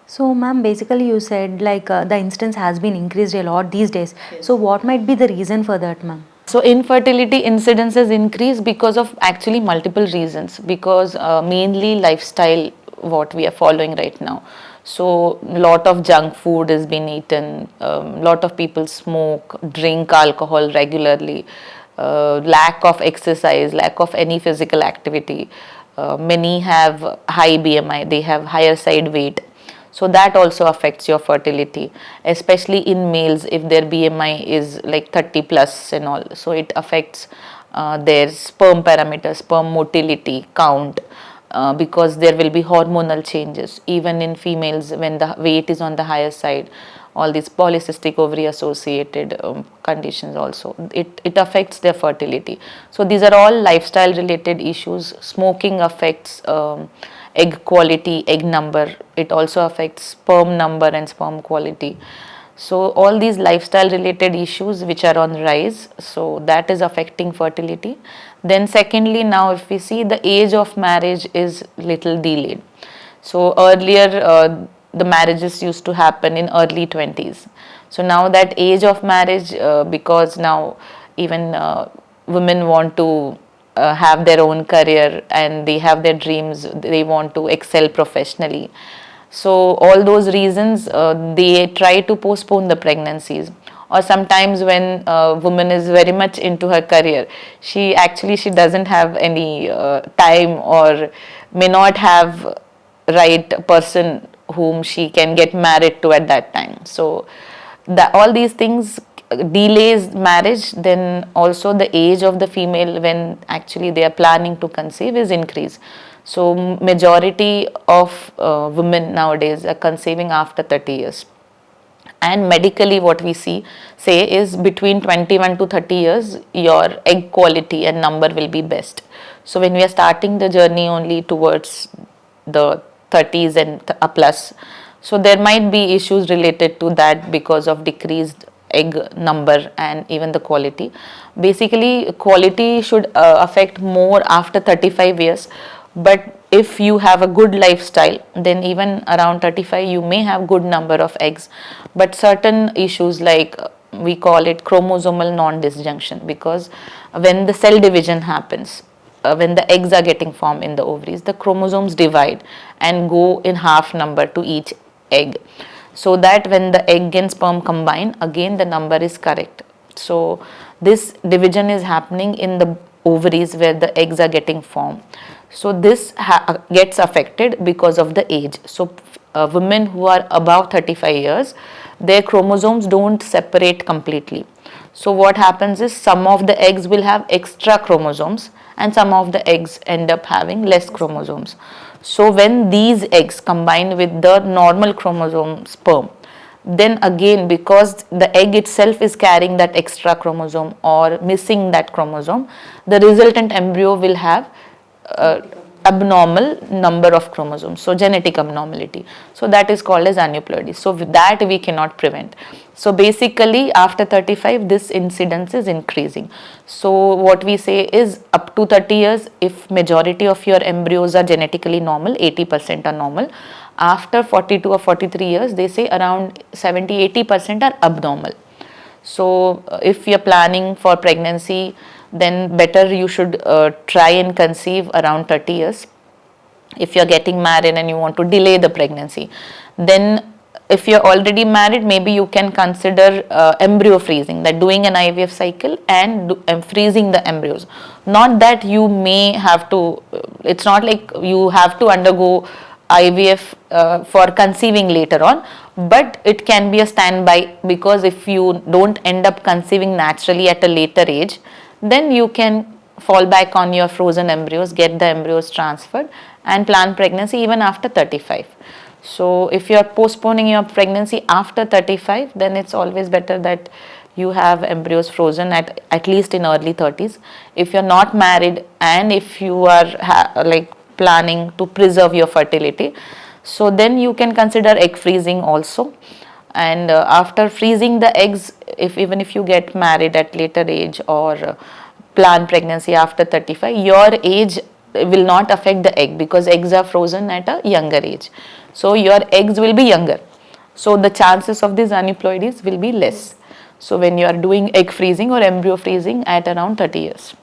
So ma'am, basically you said like the instance has been increased a lot these days. Yes. So what might be the reason for that, ma'am? So infertility incidences increase because of actually multiple reasons, because mainly lifestyle what we are following right now. So lot of junk food has been eaten, lot of people smoke, drink alcohol regularly, lack of exercise, lack of any physical activity. Many have high BMI, they have higher side weight. So that also affects your fertility, especially in males if their BMI is like 30 plus and all. So it affects their sperm parameters, sperm motility count, because there will be hormonal changes even in females when the weight is on the higher side. All these polycystic ovary associated conditions also, it affects their fertility. So these are all lifestyle related issues. Smoking affects egg quality, egg number. It also affects sperm number and sperm quality. So all these lifestyle related issues which are on rise, so that is affecting fertility. Then secondly, now if we see, the age of marriage is little delayed. So earlier the marriages used to happen in early 20s. So now that age of marriage, because now even women want to have their own career and they have their dreams, they want to excel professionally. So all those reasons, they try to postpone the pregnancies. Or sometimes when a woman is very much into her career, she doesn't have any time, or may not have right person whom she can get married to at that time. So all these things delays marriage. Then also the age of the female when actually they are planning to conceive is increased. So majority of women nowadays are conceiving after 30 years. And medically what we say is between 21 to 30 years your egg quality and number will be best. So when we are starting the journey only towards the 30s and plus, so there might be issues related to that because of decreased egg number and even the quality. Basically quality should affect more after 35 years, but if you have a good lifestyle then even around 35 you may have good number of eggs. But certain issues like we call it chromosomal non-disjunction, because when the cell division happens, when the eggs are getting formed in the ovaries, the chromosomes divide and go in half number to each egg, so that when the egg and sperm combine again the number is correct. So this division is happening in the ovaries where the eggs are getting formed. So this gets affected because of the age. So women who are above 35 years, their chromosomes don't separate completely. So what happens is some of the eggs will have extra chromosomes and some of the eggs end up having less chromosomes. So when these eggs combine with the normal chromosome sperm, then again because the egg itself is carrying that extra chromosome or missing that chromosome, the resultant embryo will have abnormal number of chromosomes, so genetic abnormality. So that is called as aneuploidy. So with that we cannot prevent. So basically after 35 this incidence is increasing. So what we say is up to 30 years, if majority of your embryos are genetically normal, 80% are normal. After 42 or 43 years they say around 70-80% are abnormal. So if you're planning for pregnancy, then better you should try and conceive around 30 years. If you're getting married and you want to delay the pregnancy, then if you're already married, maybe you can consider embryo freezing, that doing an IVF cycle and freezing the embryos. Not that you may have to, it's not like you have to undergo IVF for conceiving later on, but it can be a standby, because if you don't end up conceiving naturally at a later age, then you can fall back on your frozen embryos, get the embryos transferred and plan pregnancy even after 35. So if you are postponing your pregnancy after 35, then it's always better that you have embryos frozen at least in early 30s. If you're not married and if you are like planning to preserve your fertility, so then you can consider egg freezing also. And after freezing the eggs, even if you get married at later age or plan pregnancy after 35, your age will not affect the egg because eggs are frozen at a younger age. So your eggs will be younger. So the chances of these aneuploidies will be less. So when you are doing egg freezing or embryo freezing at around 30 years.